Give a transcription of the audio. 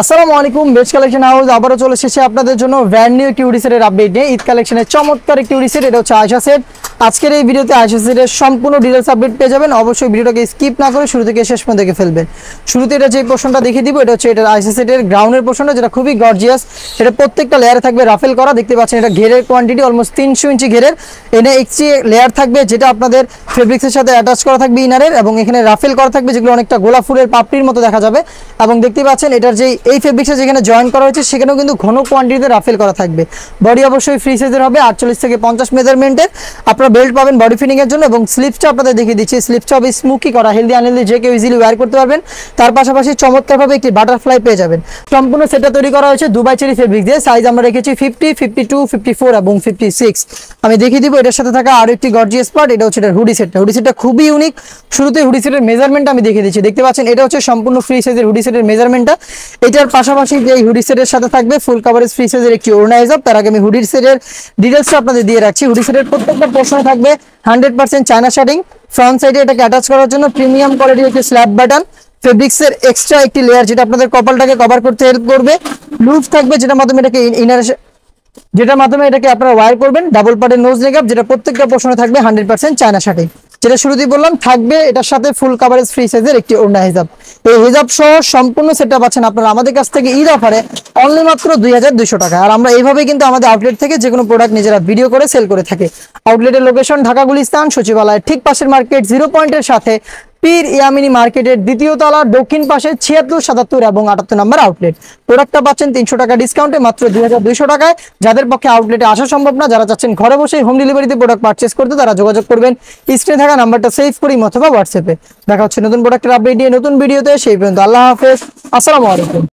আসসালামু আলাইকুম, best collection house আবারও চলে এসেছে আপনাদের জন্য ব্র্যান্ড নিউ একটি হুডি সেটের আপডেট নিয়ে। ঈদ কালেকশনের চমৎকার একটি হুডি সেট, এটা হচ্ছে আয়শা সেট। আজকের এই ভিডিওতে আয়শা সেটের সম্পূর্ণ ডিটেইলস আপডেট পেয়ে যাবেন। অবশ্যই ভিডিওটাকে স্কিপ না করে শুরু থেকে শেষ পর্যন্ত দেখে ফেলবেন। শুরুতে এটা যে পোর্শনটা দেখিয়ে দিব, এটা হচ্ছে এটার আয়শা সেটের গ্রাউন্ডের পোর্শনটা, যেটা খুবই গর্জিয়াস। এটা প্রত্যেকটা লেয়ারে থাকবে রাফেল করা, দেখতে পাচ্ছেন। এটা ঘেরের কোয়ান্টিটি অলমোস্ট 300 ইঞ্চি ঘেরের। এনে একটি লেয়ার থাকবে যেটা আপনাদের ফেব্রিক্সের সাথে অ্যাটাচ করা থাকবে ইনারের, এবং এখানে রাফেল করা থাকবে যেগুলো অনেকটা গোলাপ ফুলের পাপড়ির মতো দেখা যাবে। এবং দেখতে পাচ্ছেন এটার যে এই ফেব্রিক্সে যেখানে জয়েন করা হয়েছে সেখানেও কিন্তু ঘন কোয়ান্টিটিতে রাফেল করা থাকবে। বডি অবশ্যই ফ্রি সাইজের হবে, 48 থেকে 50 মেজারমেন্টের। আপনারা বেল্ট পাবেন বডি ফিটিং এর জন্য, এবং স্লিপসটা আপনাদের দেখিয়ে দিচ্ছি। স্লিপসটা হবে স্মুকি করা, হেলদি আনহেলদি যে কেউ ইজিলি ওয়্যার করতে পারবেন। তার পাশাপাশি চমৎকারভাবে একটি বাটারফ্লাই পেয়ে যাবেন। সম্পূর্ণ সেটটা তৈরি করা হয়েছে দুবাই চেরি ফেব্রিক দিয়ে। সাইজ আমরা রেখেছি 50, 52, 54 এবং 56। আমি দেখিয়ে দিব এটার সাথে থাকা আরো একটি গর্জিয়াস পার্ট, এটা হচ্ছে হুডি সেটটা। হুডি সেটটা খুবই ইউনিক। শুরুতে হুডি সেটের মেজারমেন্ট আমি দেখিয়ে দিচ্ছি। দেখতে পাচ্ছেন এটা হচ্ছে সম্পূর্ণ ফ্রি সাইজের হুডি সেটের মেজারমেন্টটা। এটার পাশাপাশি যে হুডি সেটের সাথে থাকবে ফুল কভারেজ ফ্রি সাইজের একটি ওড়না হিজাব। তার আগে আমি হুডি সেটের ডিটেইলসটা আপনাদের দিয়ে রাখছি। হুডি সেটের প্রত্যেকটা পোর্শনে থাকবে 100% চায়না শার্টিং। ফ্রন্ট সাইডে এটাকে অ্যাটাচ করার জন্য প্রিমিয়াম কোয়ালিটির একটি স্ল্যাব বাটন, ফেব্রিক্সের এক্সট্রা একটি লেয়ার যেটা আপনাদের কপালটাকে কভার করতে হেল্প করবে। লুজ থাকবে যেটার মাধ্যমে এটাকে আপনারা ওয়্যার করবেন। ডাবল পার্টের নোজ নেকআপ, যেটা প্রত্যেকটা পোর্শনে থাকবে 100% চায়না শার্টিং। যেটা শুরুতেই বললাম থাকবে এটার সাথে ফুল কভারেজ ফ্রি সাইজের একটি ওড়না হিজাব। এই হিজাব সহ সম্পূর্ণ সেটটা পাচ্ছেন আপনারা আমাদের কাছ থেকে ঈদ অফারে অনলি মাত্র 2200 টাকা। আর আমরা এইভাবেই কিন্তু আমাদের আউটলেট থেকে যে কোনো প্রোডাক্ট নিজেরা ভিডিও করে সেল করে থাকি। আউটলেটের লোকেশন ঢাকা গুলিস্তান সচিবালয়ের ঠিক পাশের মার্কেট 0 পয়েন্টের সাথে পীর ইয়ামিনী মার্কেটের দ্বিতীয় তলা দক্ষিণ পাশে 76, 77 এবং 78 নম্বর আউটলেট। প্রোডাক্টটা পাচ্ছেন 300 টাকা ডিসকাউন্টে মাত্র 2200 টাকায়। যাদের পক্ষে আউটলেটে আসা সম্ভব না, যারা চাচ্ছেন ঘরে বসে হোম ডেলিভারিতে প্রোডাক্ট পারচেস করতে, তারা যোগাযোগ করবেন স্ক্রিনে থাকা নাম্বারটা সেভ করি অথবা হোয়াটসঅ্যাপে। দেখা হচ্ছে নতুন প্রোডাক্টের আপডেট নিয়ে নতুন ভিডিওতে। সেই পর্যন্ত আল্লাহ হাফেজ, আসসালামু আলাইকুম।